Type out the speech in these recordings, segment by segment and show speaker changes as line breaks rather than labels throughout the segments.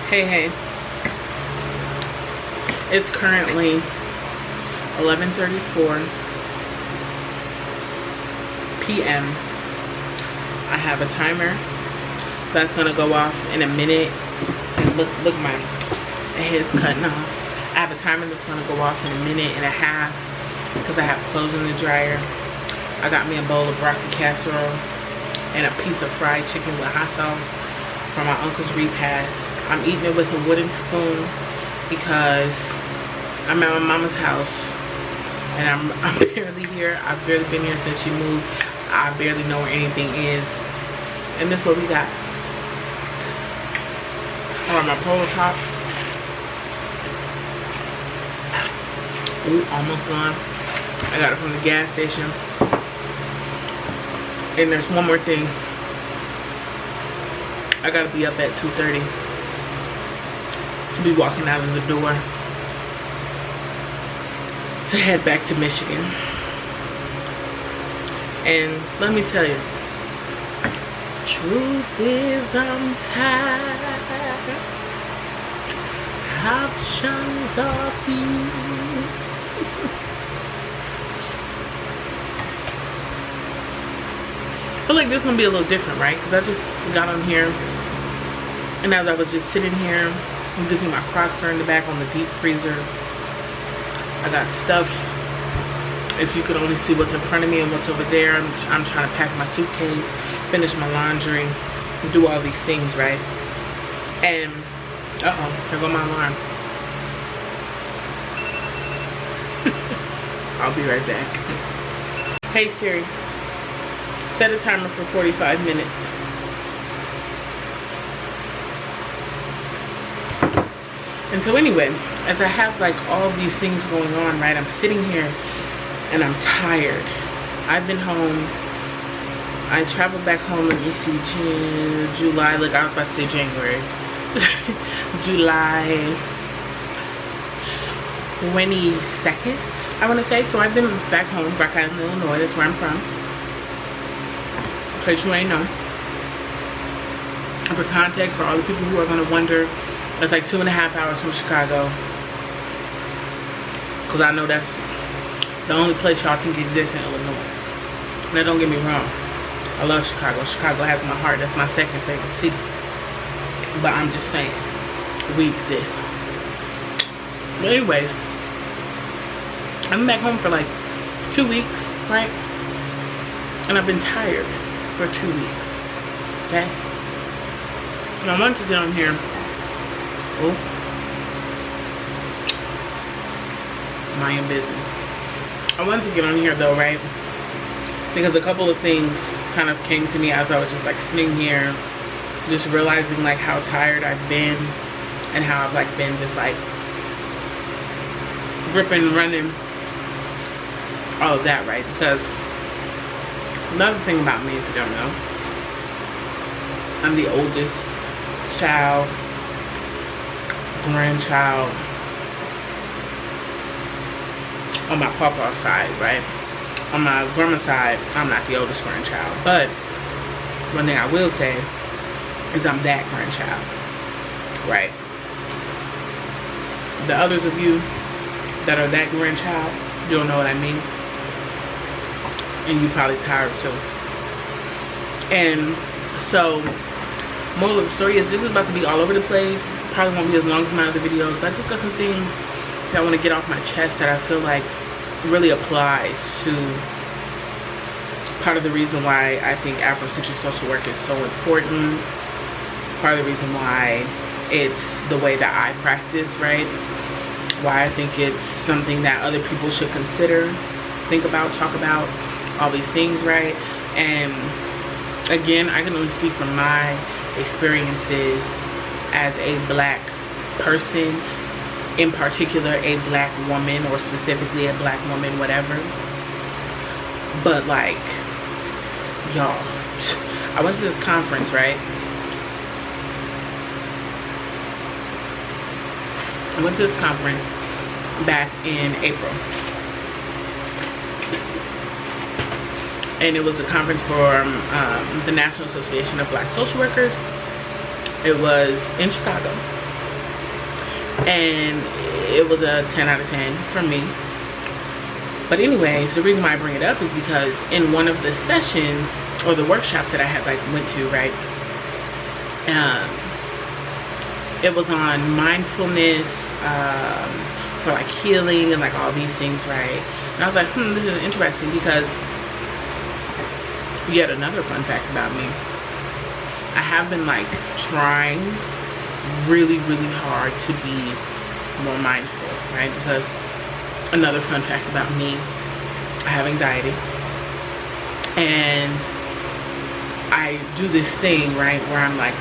Hey, it's currently 11:34 p.m. I have a timer that's gonna go off in a minute. And look, my head's cutting off. I have a timer that's gonna go off in a minute and a half because I have clothes in the dryer. I got me a bowl of broccoli casserole and a piece of fried chicken with hot sauce from my uncle's repast. I'm eating it with a wooden spoon because I'm at my mama's house and I'm barely here. I've barely been here since she moved. I barely know where anything is. And this is what we got. Oh, my Polo Pop. Ooh, almost gone. I got it from the gas station. And there's one more thing. I gotta be up at 2:30 to be walking out of the door to head back to Michigan. And let me tell you, truth is I'm tired. Options are few. I feel like this is gonna be a little different, right? Because I just got on here, and as I was just sitting here, you can see my Crocs are in the back on the deep freezer. I got stuff. If you could only see what's in front of me and what's over there, I'm trying to pack my suitcase, finish my laundry, do all these things, right? And uh-oh, there go my alarm. I'll be right back. Hey Siri, set a timer for 45 minutes. And so anyway, as I have like all these things going on, right, I'm sitting here and I'm tired. I've been home. I traveled back home in July, look, I was about to say January. July 22nd, I want to say. So I've been back home, Rock Island, Illinois. That's where I'm from. In case you ain't know. And for context, for all the people who are going to wonder, it's like 2.5 hours from Chicago. Because I know that's the only place y'all think exists in Illinois. Now don't get me wrong. I love Chicago. Chicago has my heart. That's my second favorite city. But I'm just saying, we exist. But anyways, I've been back home for like 2 weeks, right? And I've been tired for 2 weeks. Okay? And I wanted to get on here. Oh. Mind your business. I wanted to get on here though, right? Because a couple of things kind of came to me as I was just like sitting here, just realizing like how tired I've been and how I've like been just like ripping, running, all of that, right? Because another thing about me, if you don't know, I'm the oldest child, grandchild on my papa's side, right? On my grandma's side, I'm not the oldest grandchild, but one thing I will say is I'm that grandchild, right? The others of you that are that grandchild, you'll know what I mean, and you probably tired too. And so, moral of the story is this is about to be all over the place. Probably won't be as long as my other videos, but I just got some things that I want to get off my chest that I feel like really applies to part of the reason why I think Afrocentric social work is so important. Part of the reason why it's the way that I practice, right? Why I think it's something that other people should consider, think about, talk about, all these things, right? And again, I can only speak from my experiences as a black person, in particular a black woman, or specifically a black woman, whatever. But like, y'all, I went to this conference, right? I went to this conference back in April. And it was a conference for the National Association of Black Social Workers. It was in Chicago. and it was a 10 out of 10 for me. But anyways, the reason why I bring it up is because in one of the sessions or the workshops that I had like went to, right, it was on mindfulness for like healing and like all these things, right? And I was like, this is interesting, because yet another fun fact about me, I have been like trying really hard to be more mindful, right? Because another fun fact about me, I have anxiety, and I do this thing, right, where I'm like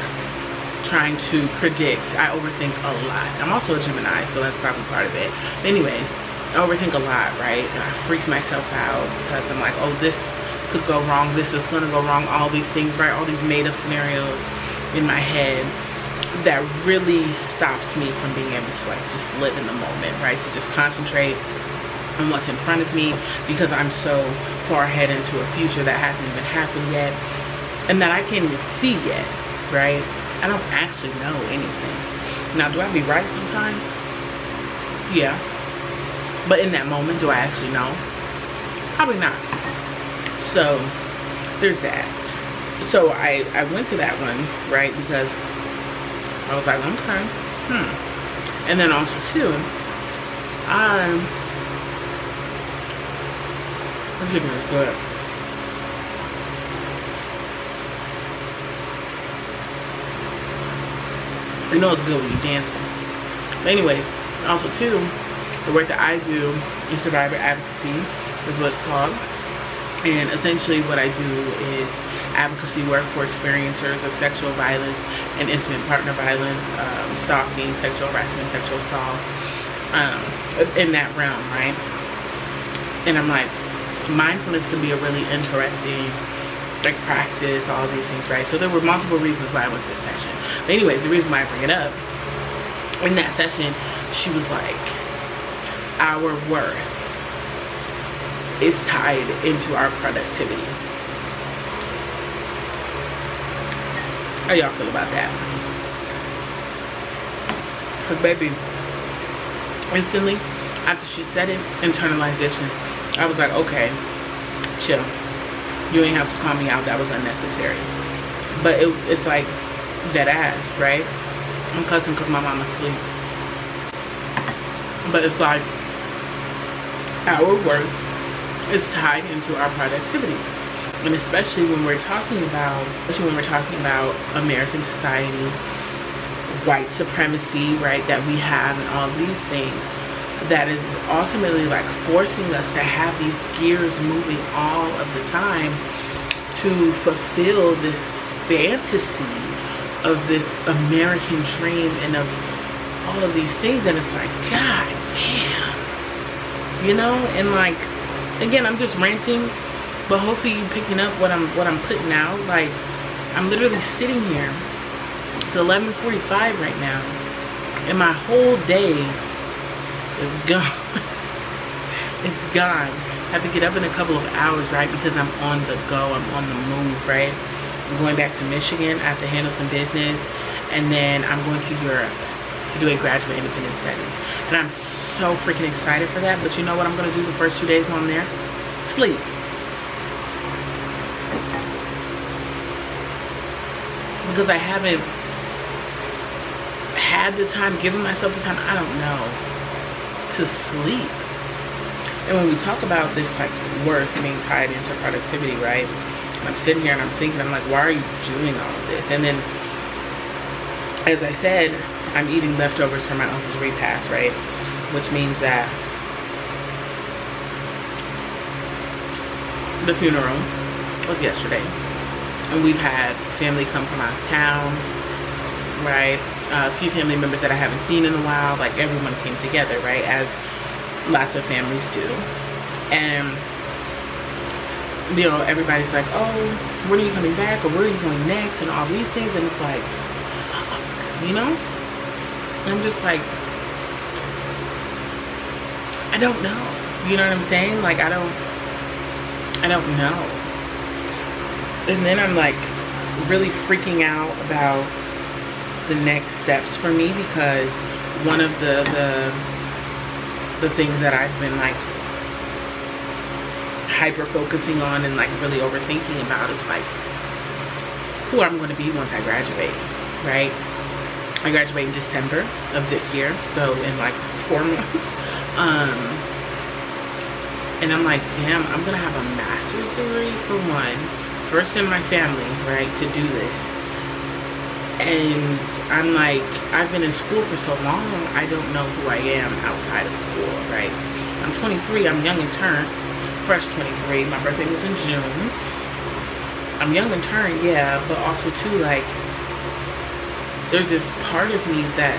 trying to predict. I overthink a lot. I'm also a Gemini, so that's probably part of it. But anyways, I overthink a lot, right? And I freak myself out because I'm like, oh, this could go wrong, this is gonna go wrong, all these things, right? All these made up scenarios in my head that really stops me from being able to like just live in the moment, right? To just concentrate on what's in front of me, because I'm so far ahead into a future that hasn't even happened yet, and that I can't even see yet, right? I don't actually know anything. Now, do I be right sometimes? Yeah. But in that moment, do I actually know? Probably not. So there's that. So I went to that one, right, because I was like, okay, and then also too, this chicken is good. You know it's good when you're dancing. But anyways, also too, the work that I do in survivor advocacy is what it's called. And essentially what I do is advocacy work for experiencers of sexual violence and intimate partner violence, stalking, sexual harassment, sexual assault, in that realm, right? And I'm like, mindfulness could be a really interesting like practice, all these things, right? So there were multiple reasons why I went to this session. But anyways, the reason why I bring it up, in that session, she was like, our worth is tied into our productivity. How y'all feel about that? Because baby, instantly after she said it, internalization, I was like, okay, chill. You ain't have to call me out, that was unnecessary. But it's like dead ass, right? I'm cussing because my mama's asleep. But it's like our worth is tied into our productivity. And especially when we're talking about American society, white supremacy, right, that we have, and all these things, that is ultimately like forcing us to have these gears moving all of the time to fulfill this fantasy of this American dream and of all of these things. And it's like, god damn, you know? And like, again, I'm just ranting, but hopefully you picking up what I'm putting out. Like, I'm literally sitting here, it's 11:45 right now, and my whole day is gone. It's gone. I have to get up in a couple of hours, right, because I'm on the go, I'm on the move, right? I'm going back to Michigan. I have to handle some business, and then I'm going to Europe to do a graduate independent study. And I'm so freaking excited for that. But you know what I'm going to do the first 2 days while I'm there? Sleep. Because I haven't had the time, given myself the time, I don't know, to sleep. And when we talk about this like worth being tied into productivity, right? And I'm sitting here and I'm thinking, I'm like, why are you doing all of this? And then, as I said, I'm eating leftovers from my uncle's repast, right? Which means that the funeral was yesterday, and we've had family come from out of town, right? A few family members that I haven't seen in a while. Like, everyone came together, right, as lots of families do. And you know, everybody's like, oh, when are you coming back, or where are you going next, and all these things. And it's like, fuck, you know? And I'm just like, I don't know, you know what I'm saying? Like, I don't know. And then I'm like really freaking out about the next steps for me, because one of the things that I've been like hyper focusing on and like really overthinking about is like who I'm going to be once I graduate, right? I graduate in December of this year, so in like 4 months. And I'm like, damn, I'm gonna have a master's degree for one, first in my family, right, to do this. And I'm like, I've been in school for so long, I don't know who I am outside of school, right? I'm 23, I'm young and turned, fresh 23, my birthday was in June. I'm young and turned, yeah, but also too, like, there's this part of me that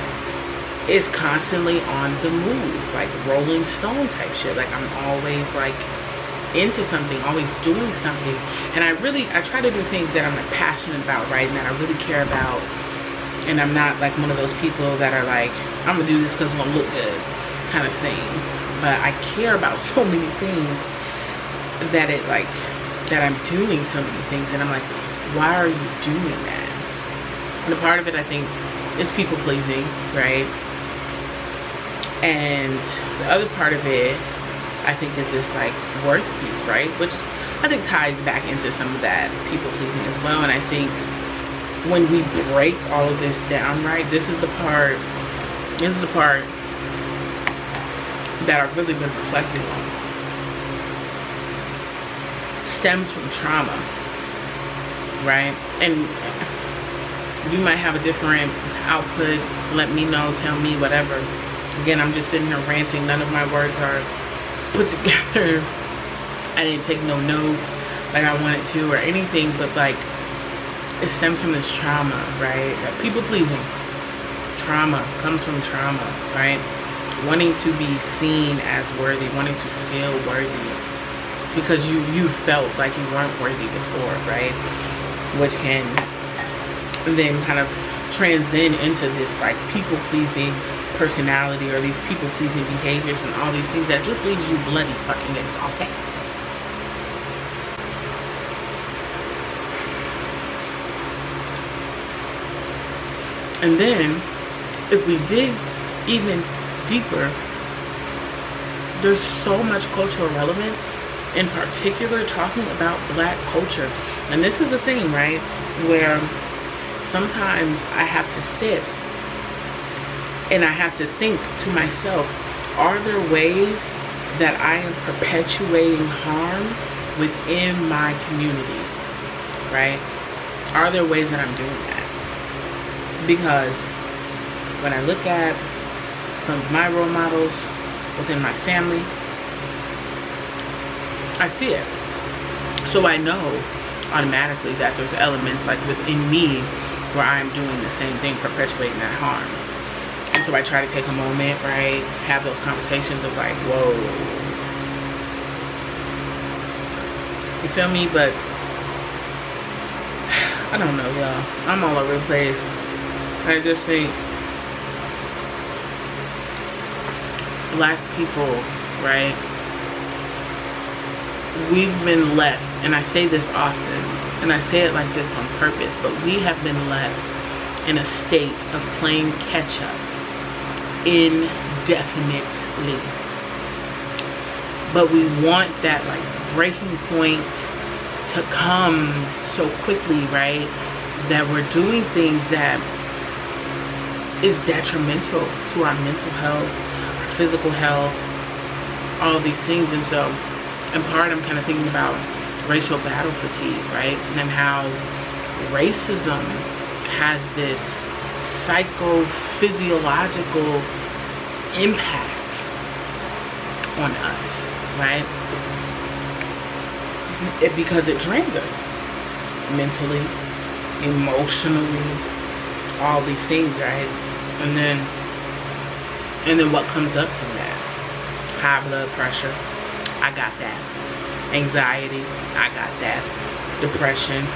is constantly on the move, like Rolling Stone type shit. Like I'm always like into something, always doing something. And I try to do things that I'm like passionate about, right? And that I really care about. And I'm not like one of those people that are like, I'm gonna do this because it's gonna look good kind of thing. But I care about so many things that I'm doing so many things. And I'm like, why are you doing that? And a part of it, I think, is people pleasing, right? And the other part of it, I think, is this like worth piece, right? Which I think ties back into some of that people pleasing as well. And I think when we break all of this down, right, this is the part that I've really been reflecting on. Stems from trauma, right? And you might have a different output, let me know, tell me, whatever. Again, I'm just sitting here ranting. None of my words are put together. I didn't take no notes like I wanted to or anything, but like it stems from this trauma, right? People pleasing. Trauma comes from trauma, right? Wanting to be seen as worthy, wanting to feel worthy. It's because you felt like you weren't worthy before, right? Which can then kind of transcend into this like people pleasing personality or these people pleasing behaviors and all these things that just leaves you bloody fucking exhausted. And then if we dig even deeper, there's so much cultural relevance, in particular talking about Black culture. And this is a thing, right, where sometimes I have to sit and I have to think to myself, are there ways that I am perpetuating harm within my community, right? Are there ways that I'm doing that? Because when I look at some of my role models within my family, I see it. So I know automatically that there's elements like within me where I am doing the same thing, perpetuating that harm. And so I try to take a moment, right? Have those conversations of like, whoa. You feel me? But I don't know, y'all. I'm all over the place. I just think Black people, right? We've been left, and I say this often, and I say it like this on purpose, but we have been left in a state of playing catch up indefinitely. But we want that like breaking point to come so quickly, right? That we're doing things that is detrimental to our mental health, our physical health, all these things. And so in part I'm kind of thinking about racial battle fatigue, right? And how racism has this psychophysiological impact on us, right? Because it drains us mentally, emotionally, all these things, right? And then what comes up from that? High blood pressure, I got that. Anxiety, I got that. Depression.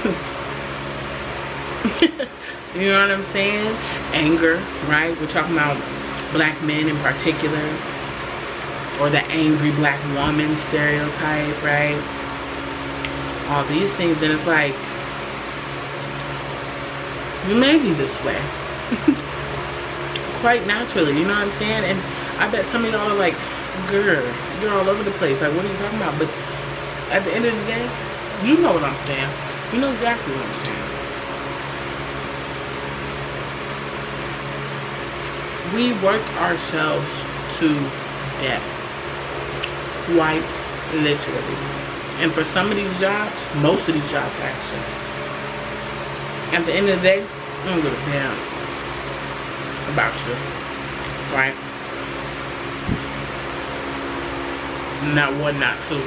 You know what I'm saying? Anger, right? We're talking about Black men in particular, or the angry Black woman stereotype, right? All these things, and it's like, you may be this way. quite naturally, you know what I'm saying? And I bet some of y'all are like, girl, you're all over the place. Like, what are you talking about? But at the end of the day, you know what I'm saying. You know exactly what I'm saying. We work ourselves to death. Quite literally. And for some of these jobs, most of these jobs actually, at the end of the day, I don't give a damn about you. Right? Not one, not two.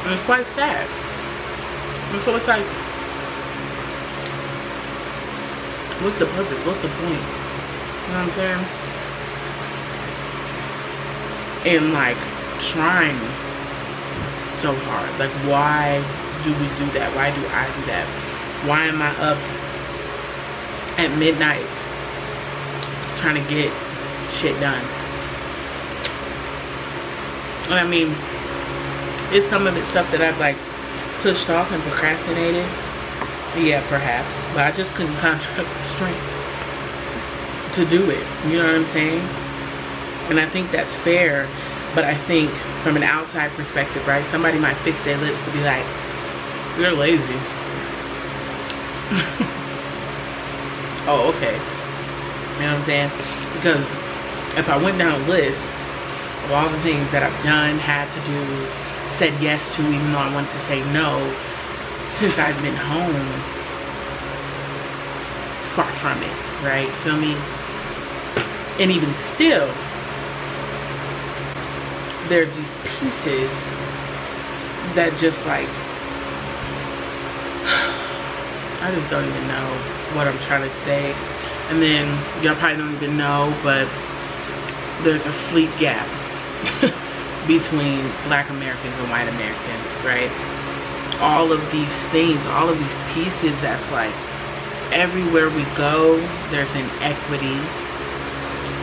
And it's quite sad. And so it's like, what's the purpose? What's the point? You know what I'm saying? And like trying so hard. Like, why do we do that? Why do I do that? Why am I up at midnight trying to get shit done? And I mean, it's some of the stuff that I've like pushed off and procrastinated. Yeah, perhaps. But I just couldn't construct the strength to do it. You know what I'm saying? And I think that's fair. But I think from an outside perspective, right? Somebody might fix their lips to be like, you're lazy. Oh, okay. You know what I'm saying? Because if I went down a list of all the things that I've done, had to do, said yes to, even though I wanted to say no, since I've been home, far from it, right? Feel me? And even still, there's these pieces that just like, I just don't even know what I'm trying to say. And then y'all probably don't even know, but there's a sleep gap between Black Americans and white Americans, right? All of these things, all of these pieces, that's like everywhere we go, there's inequity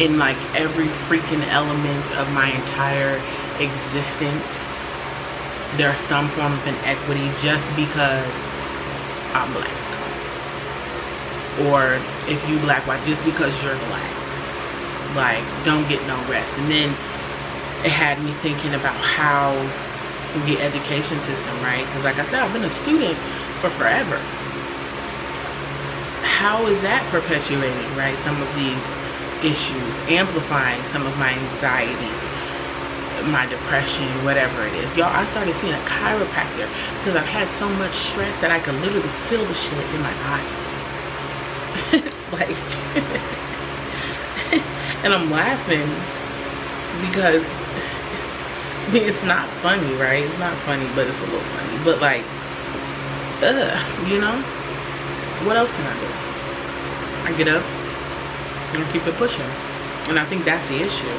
in like every freaking element of my entire existence. There's some form of inequity just because I'm Black. Or if you Black, why? Just because you're Black. Like, don't get no rest. And then it had me thinking about how the education system, right? Because like I said, I've been a student for forever. How is that perpetuating, right? Some of these issues, amplifying some of my anxiety, my depression, whatever it is. Y'all, I started seeing a chiropractor because I've had so much stress that I could literally feel the shit in my body. Like, and I'm laughing because, I mean, it's not funny, right? It's not funny, but it's a little funny. But like, you know, what else can I do? I get up and keep it pushing. And I think that's the issue,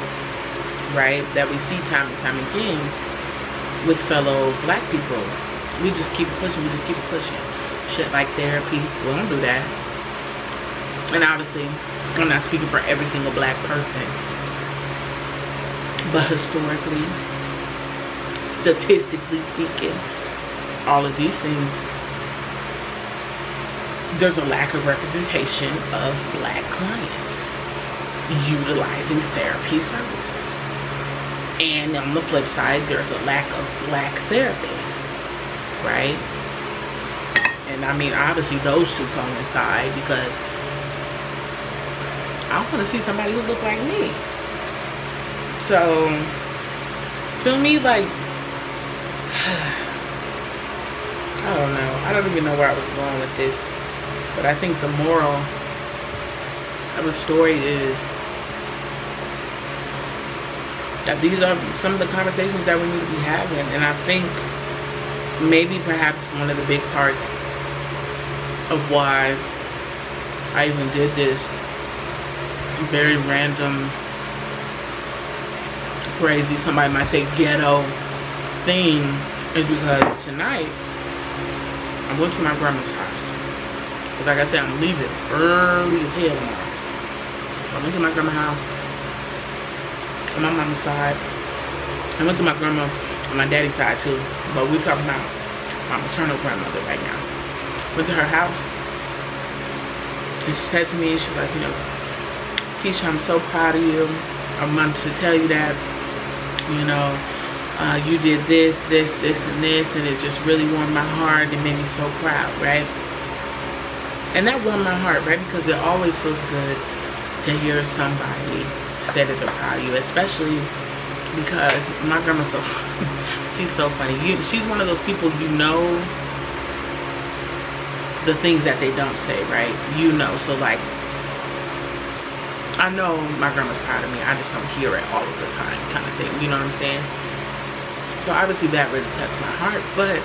right? That we see time and time again with fellow Black people. We just keep it pushing, we just keep it pushing. Shit like therapy, we don't do that. And obviously, I'm not speaking for every single Black person, but historically, statistically speaking, all of these things, there's a lack of representation of Black clients utilizing therapy services. And on the flip side, there's a lack of Black therapists, right? And I mean, obviously those two coincide because I want to see somebody who look like me. So, feel me? Like, I don't know. I don't even know where I was going with this. But I think the moral of the story is that these are some of the conversations that we need to be having. And I think maybe perhaps one of the big parts of why I even did this very random, crazy, somebody might say ghetto thing is because tonight I went to my grandma's house. But like I said, I'm leaving early as hell tomorrow. So I went to my grandma's house on my mama's side. I went to my grandma on my daddy's side too. But we're talking about my maternal grandmother right now. Went to her house. And she said to me, she's like, you know, Keisha, I'm so proud of you. I wanted to tell you that, you know, you did this, and this, and it just really warmed my heart. It made me so proud, right? And that warmed my heart, right? Because it always feels good to hear somebody say that they're proud of you, especially because my grandma's so funny. She's so funny. She's one of those people, you know, the things that they don't say, right? You know, so like, I know my grandma's proud of me. I just don't hear it all of the time, kind of thing. You know what I'm saying? So obviously that really touched my heart, but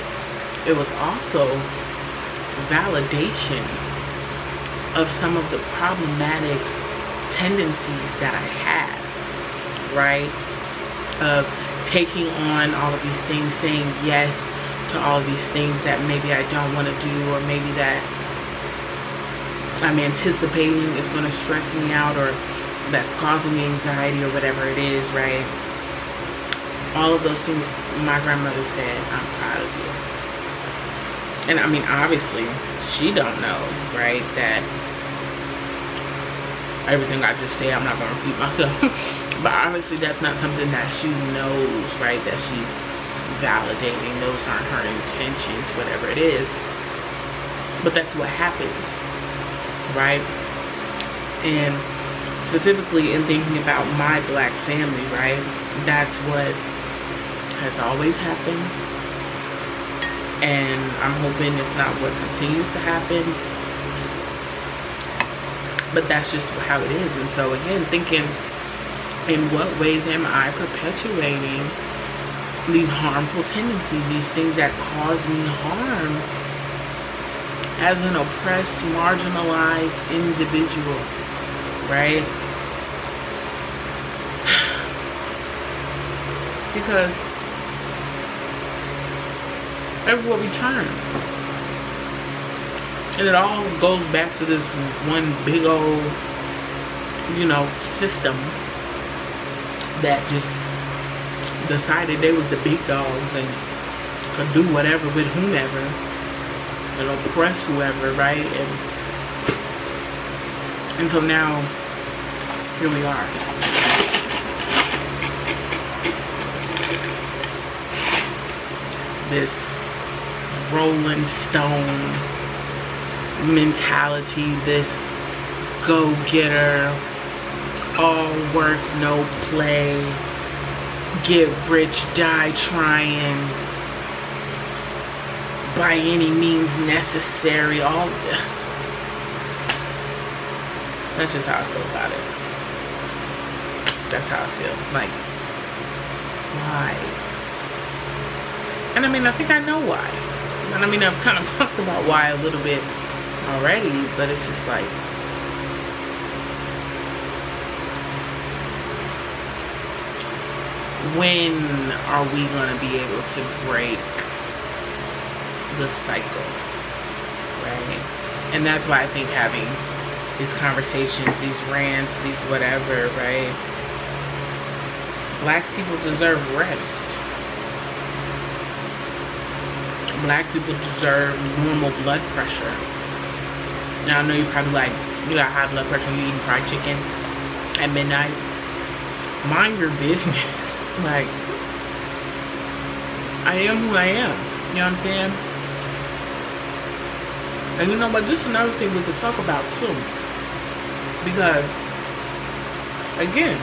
it was also validation of some of the problematic tendencies that I have, right? Of taking on all of these things, saying yes to all of these things that maybe I don't want to do, or maybe that I'm anticipating is going to stress me out, or that's causing me anxiety, or whatever it is, right? All of those things, my grandmother said, I'm proud of you. And I mean, obviously, she don't know, right, that everything I just say, I'm not going to repeat myself. But obviously, that's not something that she knows, right, that she's validating. Those aren't her intentions, whatever it is. But that's what happens, right? And specifically in thinking about my black family, right, that's what has always happened, and I'm hoping it's not what continues to happen, but that's just how it is. And so again, thinking, in what ways am I perpetuating these harmful tendencies, these things that cause me harm as an oppressed, marginalized individual, right? Because everywhere we turn, and it all goes back to this one big old, you know, system that just decided they was the big dogs and could do whatever with whomever and oppress whoever, right? And so now here we are. This Rolling Stone mentality, this go-getter, all work, no play, get rich, die trying, by any means necessary, all of it. That's just how I feel about it. That's how I feel. Like, why? And I mean, I think I know why. And I mean, I've kind of talked about why a little bit already, but it's just like, when are we going to be able to break the cycle, right? And that's why I think having these conversations, these rants, these whatever, right? Black people deserve rest. Black people deserve normal blood pressure. Now, I know you're probably like, you got high blood pressure, you eating fried chicken at midnight. Mind your business. Like, I am who I am. You know what I'm saying? And you know what? This is another thing we could talk about too. Because, again,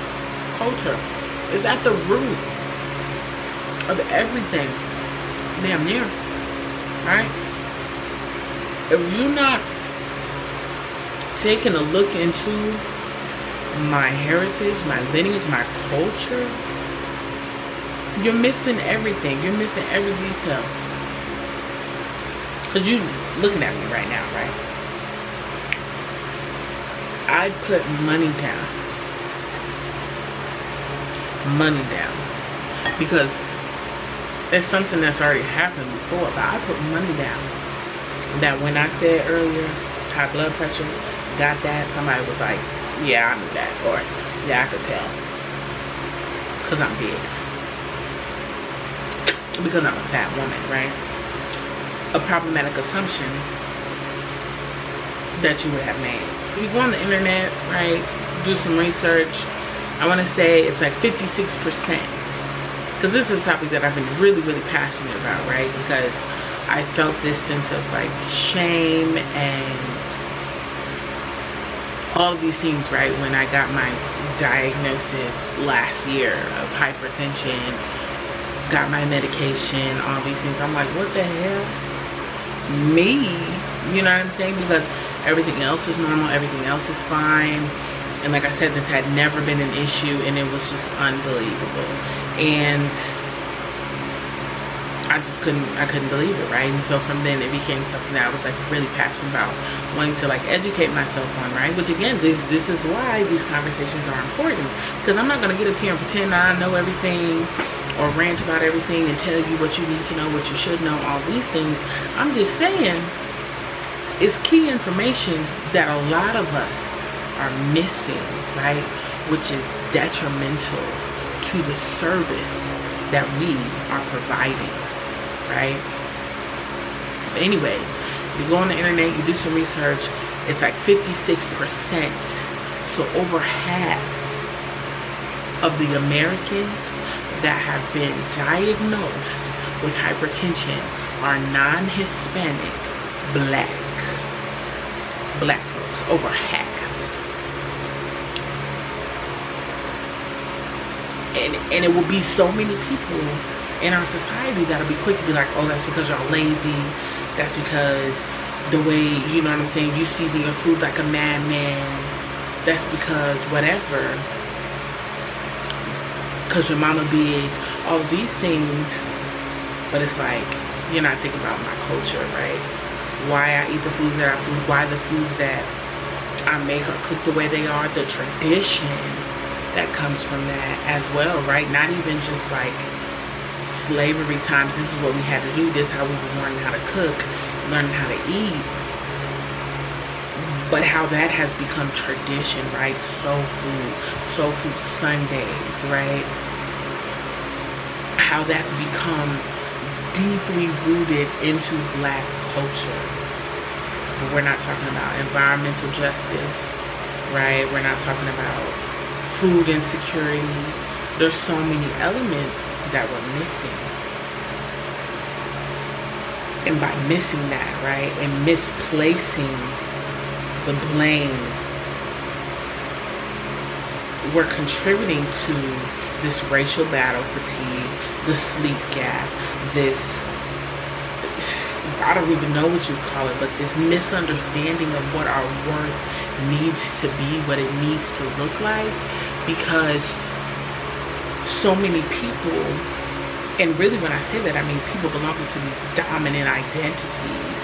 culture is at the root of everything. Damn near. Right? If you're not taking a look into my heritage, my lineage, my culture, you're missing everything. You're missing every detail. Because you looking at me right now, right? I put money down. Money down. Because it's something that's already happened before, but I put money down. That when I said earlier, high blood pressure, got that, somebody was like, yeah, I knew that. Or, yeah, I could tell. Because I'm big. Because I'm a fat woman, right? A problematic assumption that you would have made. if you go on the internet, right, do some research, I want to say it's like 56%. Because this is a topic that I've been really, really passionate about, right? Because I felt this sense of like shame and all of these things, right? When I got my diagnosis last year of hypertension, got my medication, all these things, I'm like, what the hell? Me? You know what I'm saying? Because everything else is normal, everything else is fine. And like I said, this had never been an issue, and it was just unbelievable. And I couldn't believe it, right? And so from then it became something that I was like really passionate about, wanting to like educate myself on, right? Which again, this is why these conversations are important, because I'm not gonna get up here and pretend I know everything or rant about everything and tell you what you need to know, what you should know, all these things. I'm just saying it's key information that a lot of us are missing, right? Which is detrimental to the service that we are providing, right? But anyways, you go on the internet, you do some research, it's like 56%. So over half of the Americans that have been diagnosed with hypertension are non-Hispanic, black folks, over half. And it will be so many people in our society that'll be quick to be like, oh, that's because y'all lazy, that's because the way, you know what I'm saying, you season your food like a madman, that's because whatever, because your mama big, all of these things. But it's like, you're not thinking about my culture, right? Why I eat the foods that I eat, why the foods that I make or cook the way they are, the tradition that comes from that as well, right? Not even just like slavery times, this is what we had to do, this is how we was learning how to cook, learning how to eat, but how that has become tradition, right? Soul food Sundays, right? How that's become deeply rooted into Black culture. But we're not talking about environmental justice, right? We're not talking about food insecurity. There's so many elements that we're missing. And by missing that, right, and misplacing the blame, we're contributing to this racial battle fatigue, the sleep gap, this, I don't even know what you call it, but this misunderstanding of what our worth needs to be, what it needs to look like. Because so many people, and really when I say that, I mean people belonging to these dominant identities,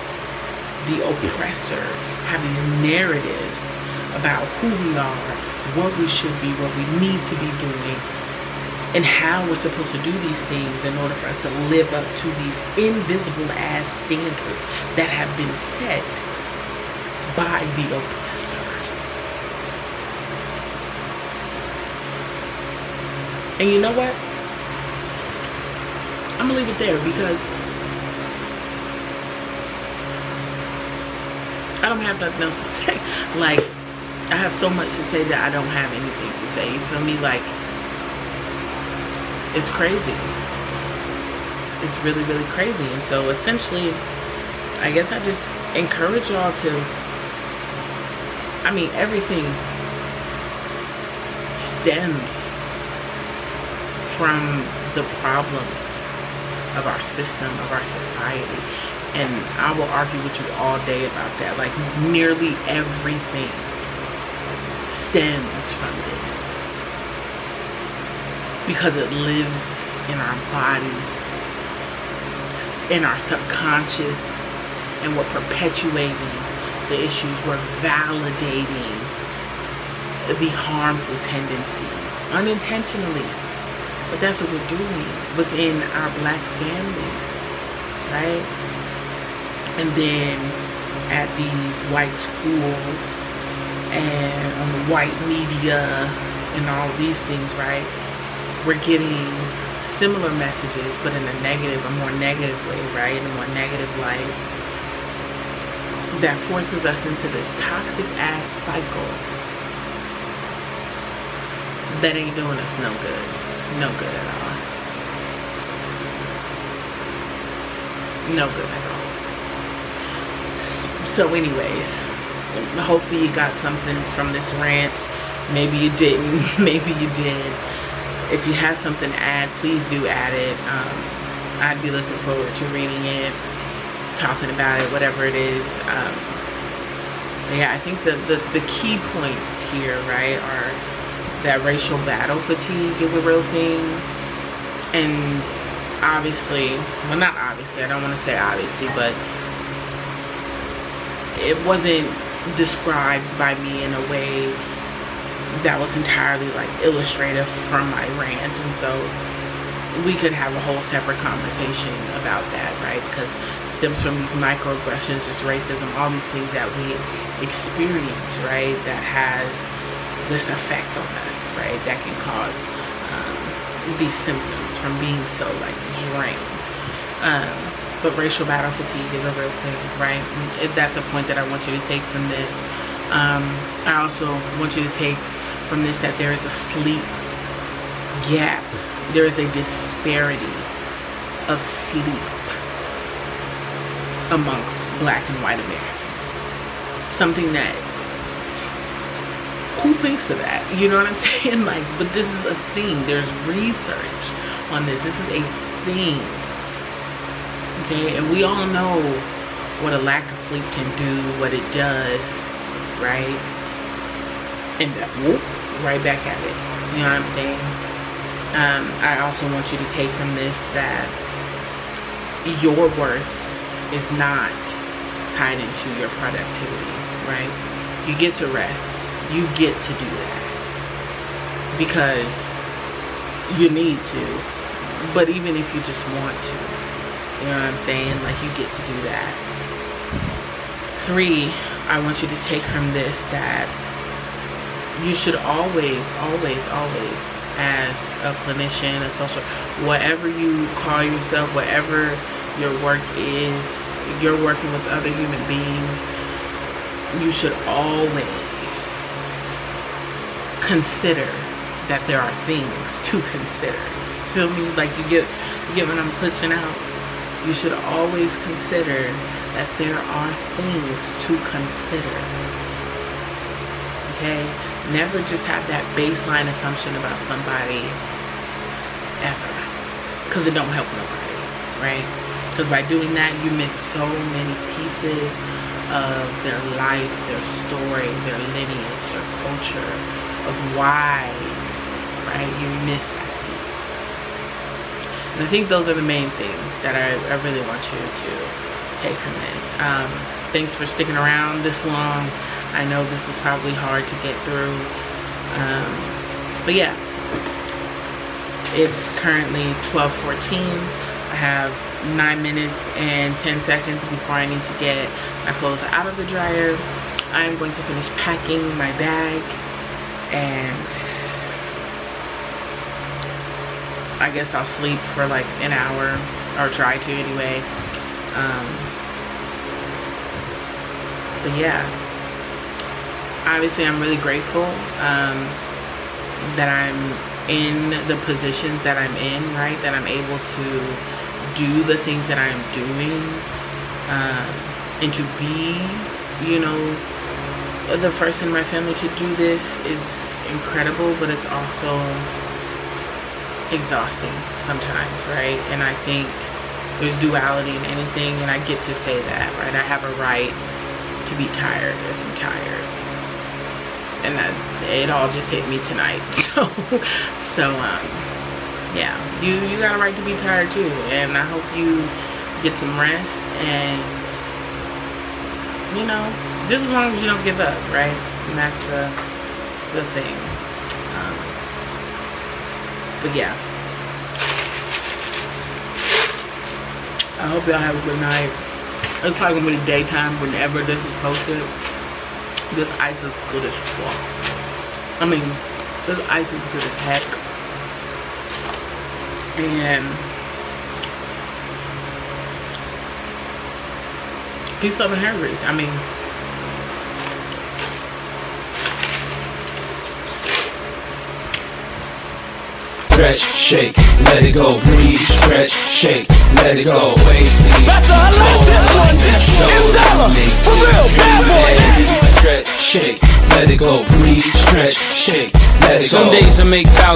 the oppressor, have these narratives about who we are, what we should be, what we need to be doing, and how we're supposed to do these things in order for us to live up to these invisible ass standards that have been set by the oppressor. And you know what? I'm gonna leave it there because I don't have nothing else to say. Like, I have so much to say that I don't have anything to say. You feel me? Like, it's crazy. It's really, really crazy. And so essentially, I guess I just encourage y'all to, I mean, everything stems from the problems of our system, of our society. And I will argue with you all day about that. Like, nearly everything stems from this, because it lives in our bodies, in our subconscious, and we're perpetuating the issues. We're validating the harmful tendencies unintentionally. But that's what we're doing within our Black families, right? And then at these white schools and on the white media and all these things, right? We're getting similar messages, but in a negative, a more negative way, right? In a more negative light. that forces us into this toxic ass cycle that ain't doing us no good. No good at all. No good at all. So anyways, hopefully you got something from this rant. Maybe you didn't. Maybe you did. If you have something to add, please do add it. I'd be looking forward to reading it, talking about it, whatever it is. Yeah, I think the key points here, right, are that racial battle fatigue is a real thing. And obviously, well, not obviously, I don't want to say obviously, but it wasn't described by me in a way that was entirely like illustrative from my rant, and so we could have a whole separate conversation about that, right? Because it stems from these microaggressions, just racism, all these things that we experience, right, that has this effect on us, right, that can cause these symptoms from being so like drained. But racial battle fatigue is a real thing, right? And that's a point that I want you to take from this. I also want you to take from this that there is a sleep gap. There is a disparity of sleep amongst Black and white Americans. Something that, who thinks of that? You know what I'm saying? Like, but this is a thing. There's research on this. This is a thing. Okay, and we all know what a lack of sleep can do, what it does, right? And that, whoop, right back at it. You know what I'm saying? I also want you to take from this that your worth is not tied into your productivity, right? You get to rest. You get to do that because you need to. But even if you just want to, you know what I'm saying? Like, you get to do that. 3, I want you to take from this that you should always, as a clinician, a social, whatever you call yourself, whatever your work is, you're working with other human beings, you should always consider that there are things to consider. Feel me? Like, you get what I'm pushing out? You should always consider that there are things to consider. Okay? Never just have that baseline assumption about somebody ever. Because it don't help nobody, right? Because by doing that, you miss so many pieces of their life, their story, their lineage, their culture, of why, right? You miss that piece. And I think those are the main things that I really want you to take from this. Thanks for sticking around this long. I know this was probably hard to get through. But yeah, it's currently 12:14. I have 9 minutes and 10 seconds before I need to get my clothes out of the dryer. I'm going to finish packing my bag, and I guess I'll sleep for like an hour, or try to anyway. But yeah, obviously I'm really grateful that I'm in the positions that I'm in, right? That I'm able to do the things that I'm doing, and to be, you know, the first in my family to do this is incredible, but it's also exhausting sometimes, right? And I think there's duality in anything, and I get to say that, right? I have a right to be tired if I'm tired, and it all just hit me tonight. So yeah, you got a right to be tired too, and I hope you get some rest, and you know, just as long as you don't give up, right? And that's the thing. But yeah, I hope y'all have a good night. It's probably gonna be the daytime whenever this is posted. This ice is good as fuck. I mean, this ice is good as heck. And He's selling hair grease. I mean,
stretch, shake, let it go, breathe, stretch, shake, let it go, wait,
Master, I like this one. $10, for real, bad boy.
stretch, shake, let it go, breathe, stretch, shake, let it go.
Some days I make thousands.